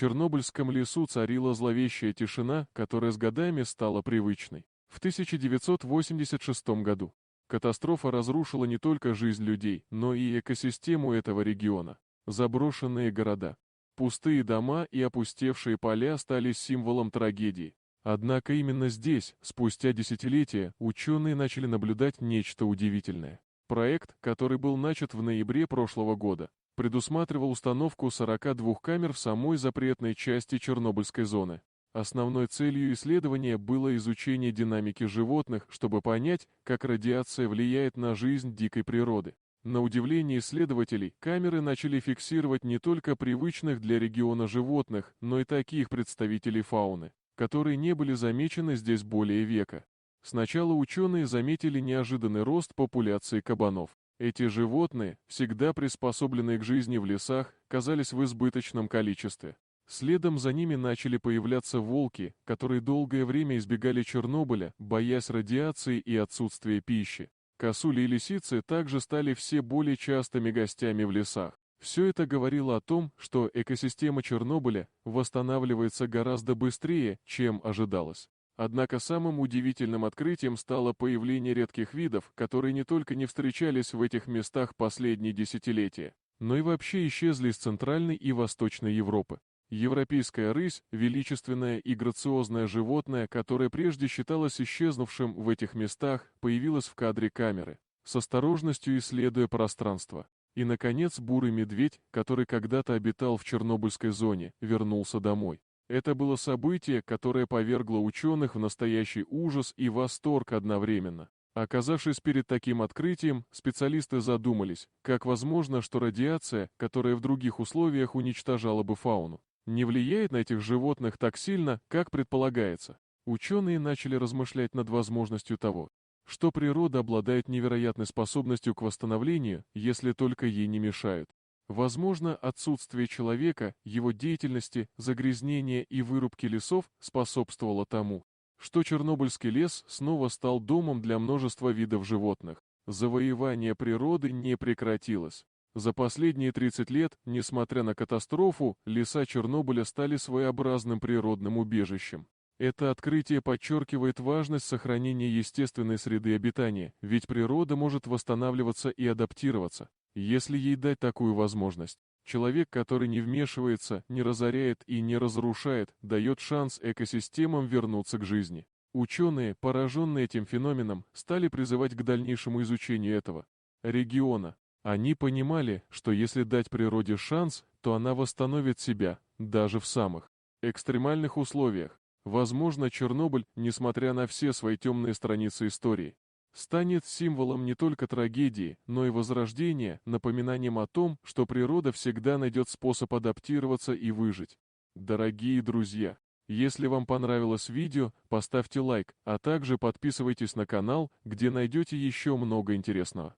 Чернобыльском лесу царила зловещая тишина, которая с годами стала привычной. В 1986 году катастрофа разрушила не только жизнь людей, но и экосистему этого региона. Заброшенные города, пустые дома и опустевшие поля стали символом трагедии. Однако именно здесь, спустя десятилетия, ученые начали наблюдать нечто удивительное. Проект, который был начат в ноябре прошлого года, предусматривал установку 42 камер в самой запретной части Чернобыльской зоны. Основной целью исследования было изучение динамики животных, чтобы понять, как радиация влияет на жизнь дикой природы. На удивление исследователей, камеры начали фиксировать не только привычных для региона животных, но и таких представителей фауны, которые не были замечены здесь более века. Сначала ученые заметили неожиданный рост популяции кабанов. Эти животные, всегда приспособленные к жизни в лесах, казались в избыточном количестве. Следом за ними начали появляться волки, которые долгое время избегали Чернобыля, боясь радиации и отсутствия пищи. Косули и лисицы также стали все более частыми гостями в лесах. Все это говорило о том, что экосистема Чернобыля восстанавливается гораздо быстрее, чем ожидалось. Однако самым удивительным открытием стало появление редких видов, которые не только не встречались в этих местах последние десятилетия, но и вообще исчезли из Центральной и Восточной Европы. Европейская рысь– величественное и грациозное животное, которое прежде считалось исчезнувшим в этих местах, появилось в кадре камеры, с осторожностью исследуя пространство. И, наконец, бурый медведь, который когда-то обитал в Чернобыльской зоне, вернулся домой. Это было событие, которое повергло ученых в настоящий ужас и восторг одновременно. Оказавшись перед таким открытием, специалисты задумались, как возможно, что радиация, которая в других условиях уничтожала бы фауну, не влияет на этих животных так сильно, как предполагается. Ученые начали размышлять над возможностью того, что природа обладает невероятной способностью к восстановлению, если только ей не мешают. Возможно, отсутствие человека, его деятельности, загрязнения и вырубки лесов способствовало тому, что Чернобыльский лес снова стал домом для множества видов животных. Завоевание природы не прекратилось. За последние 30 лет, несмотря на катастрофу, леса Чернобыля стали своеобразным природным убежищем. Это открытие подчеркивает важность сохранения естественной среды обитания, ведь природа может восстанавливаться и адаптироваться, если ей дать такую возможность. Человек, который не вмешивается, не разоряет и не разрушает, дает шанс экосистемам вернуться к жизни. Ученые, пораженные этим феноменом, стали призывать к дальнейшему изучению этого региона. Они понимали, что если дать природе шанс, то она восстановит себя, даже в самых экстремальных условиях. Возможно, Чернобыль, несмотря на все свои темные страницы истории, станет символом не только трагедии, но и возрождения, напоминанием о том, что природа всегда найдет способ адаптироваться и выжить. Дорогие друзья, если вам понравилось видео, поставьте лайк, а также подписывайтесь на канал, где найдете еще много интересного.